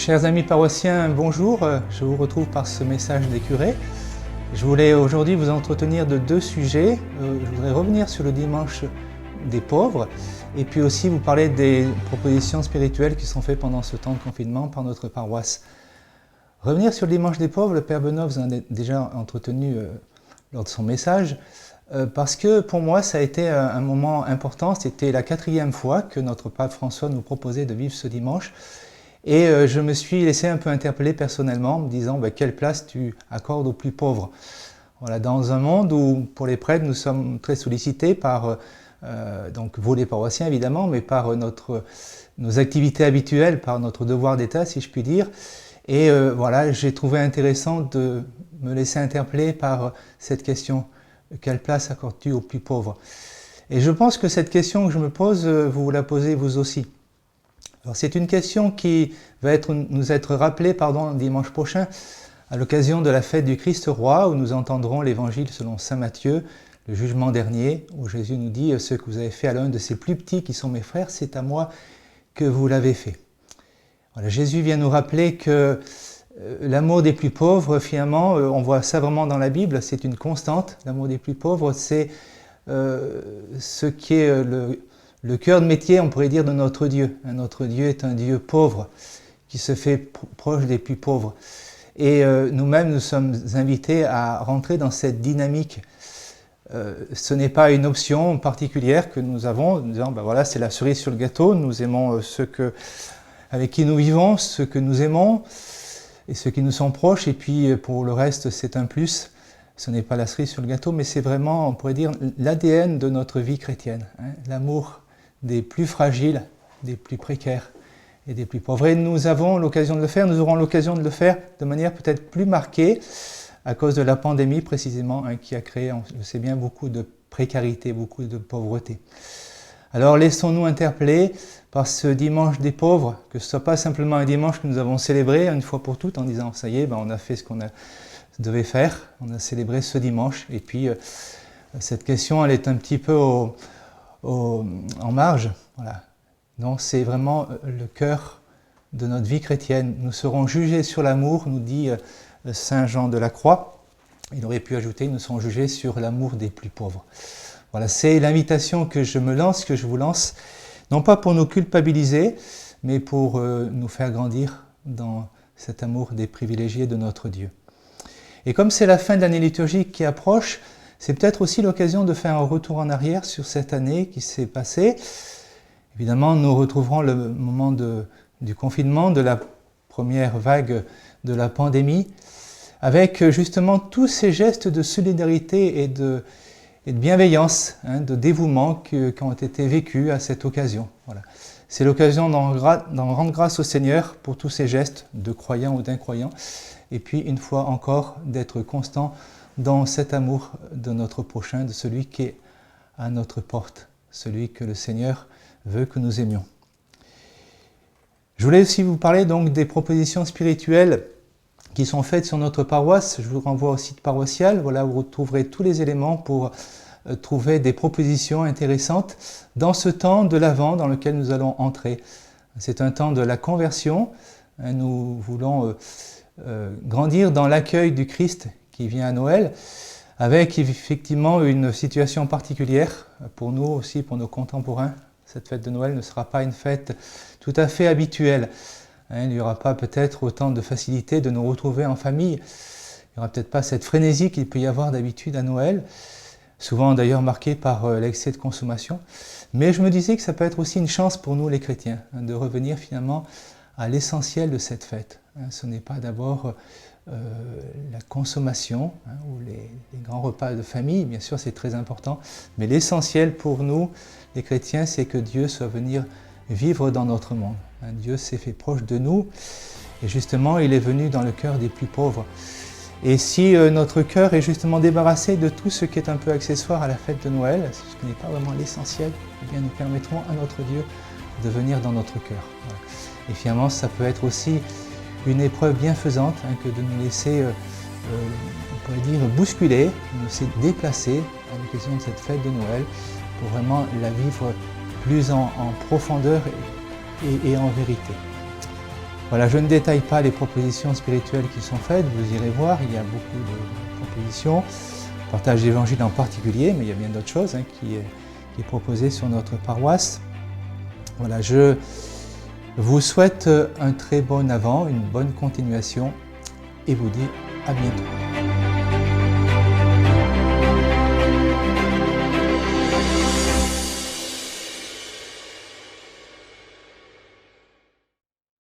Chers amis paroissiens, bonjour, je vous retrouve par ce message des curés. Je voulais aujourd'hui vous entretenir de deux sujets. Je voudrais revenir sur le dimanche des pauvres et puis aussi vous parler des propositions spirituelles qui sont faites pendant ce temps de confinement par notre paroisse. Revenir sur le dimanche des pauvres, le Père Benoît vous en a déjà entretenu lors de son message, parce que pour moi ça a été un moment important. C'était la 4e fois que notre pape François nous proposait de vivre ce dimanche. Et je me suis laissé un peu interpeller personnellement en me disant quelle place tu accordes aux plus pauvres. Voilà, dans un monde où pour les prêtres nous sommes très sollicités par, donc vous les paroissiens évidemment, mais par nos activités habituelles, par notre devoir d'État si je puis dire. Et voilà, j'ai trouvé intéressant de me laisser interpeller par cette question. Quelle place accordes-tu aux plus pauvres? Et je pense que cette question que je me pose, vous la posez vous aussi. Alors, c'est une question qui va nous être rappelée dimanche prochain à l'occasion de la fête du Christ roi où nous entendrons l'évangile selon saint Matthieu, le jugement dernier, où Jésus nous dit « Ce que vous avez fait à l'un de ces plus petits qui sont mes frères, c'est à moi que vous l'avez fait ». Voilà, Jésus vient nous rappeler que l'amour des plus pauvres, finalement, on voit ça vraiment dans la Bible, c'est une constante. L'amour des plus pauvres, c'est ce qui est le cœur de métier, on pourrait dire, de notre Dieu. Notre Dieu est un Dieu pauvre, qui se fait proche des plus pauvres. Et nous-mêmes, nous sommes invités à rentrer dans cette dynamique. Ce n'est pas une option particulière que nous avons, en disant, voilà, c'est la cerise sur le gâteau, nous aimons ceux avec qui nous vivons, ceux que nous aimons, et ceux qui nous sont proches, et puis pour le reste, c'est un plus. Ce n'est pas la cerise sur le gâteau, mais c'est vraiment, on pourrait dire, l'ADN de notre vie chrétienne. L'amour des plus fragiles, des plus précaires et des plus pauvres. Et nous avons l'occasion de le faire, nous aurons l'occasion de le faire de manière peut-être plus marquée à cause de la pandémie précisément, qui a créé, on le sait bien, beaucoup de précarité, beaucoup de pauvreté. Alors laissons-nous interpeller par ce dimanche des pauvres, que ce ne soit pas simplement un dimanche que nous avons célébré une fois pour toutes en disant ça y est, on a fait ce qu'on devait faire, on a célébré ce dimanche, et puis cette question elle est un petit peu en marge. Voilà. Non, c'est vraiment le cœur de notre vie chrétienne. Nous serons jugés sur l'amour, nous dit saint Jean de la Croix. Il aurait pu ajouter, nous serons jugés sur l'amour des plus pauvres. Voilà, c'est l'invitation que je me lance, que je vous lance, non pas pour nous culpabiliser, mais pour nous faire grandir dans cet amour des privilégiés de notre Dieu. Et comme c'est la fin de l'année liturgique qui approche, c'est peut-être aussi l'occasion de faire un retour en arrière sur cette année qui s'est passée. Évidemment, nous retrouverons le moment du confinement, de la première vague de la pandémie, avec justement tous ces gestes de solidarité et de bienveillance, de dévouement qui ont été vécus à cette occasion. Voilà. C'est l'occasion d'en rendre grâce au Seigneur pour tous ces gestes de croyants ou d'incroyants, et puis une fois encore d'être constant dans cet amour de notre prochain, de celui qui est à notre porte, celui que le Seigneur veut que nous aimions. Je voulais aussi vous parler donc des propositions spirituelles qui sont faites sur notre paroisse. Je vous renvoie au site paroissial, voilà, vous retrouverez tous les éléments pour trouver des propositions intéressantes dans ce temps de l'Avent dans lequel nous allons entrer. C'est un temps de la conversion. Nous voulons grandir dans l'accueil du Christ qui vient à Noël, avec effectivement une situation particulière pour nous aussi, pour nos contemporains. Cette fête de Noël ne sera pas une fête tout à fait habituelle. Il n'y aura pas peut-être autant de facilité de nous retrouver en famille. Il n'y aura peut-être pas cette frénésie qu'il peut y avoir d'habitude à Noël, souvent d'ailleurs marquée par l'excès de consommation. Mais je me disais que ça peut être aussi une chance pour nous les chrétiens, de revenir finalement à l'essentiel de cette fête. Ce n'est pas d'abord la consommation ou les grands repas de famille, bien sûr c'est très important, mais l'essentiel pour nous, les chrétiens, c'est que Dieu soit venu vivre dans notre monde. Dieu s'est fait proche de nous et justement il est venu dans le cœur des plus pauvres. Et si notre cœur est justement débarrassé de tout ce qui est un peu accessoire à la fête de Noël, ce qui n'est pas vraiment l'essentiel, eh bien nous permettrons à notre Dieu de venir dans notre cœur. Voilà. Et finalement ça peut être aussi une épreuve bienfaisante que de nous laisser, on pourrait dire, bousculer, de nous laisser déplacer à l'occasion de cette fête de Noël pour vraiment la vivre plus en profondeur et en vérité. Voilà, je ne détaille pas les propositions spirituelles qui sont faites, vous irez voir, il y a beaucoup de propositions. Partage d'évangile en particulier, mais il y a bien d'autres choses qui est proposé sur notre paroisse. Voilà, je vous souhaite un très bon Avent, une bonne continuation et vous dis à bientôt.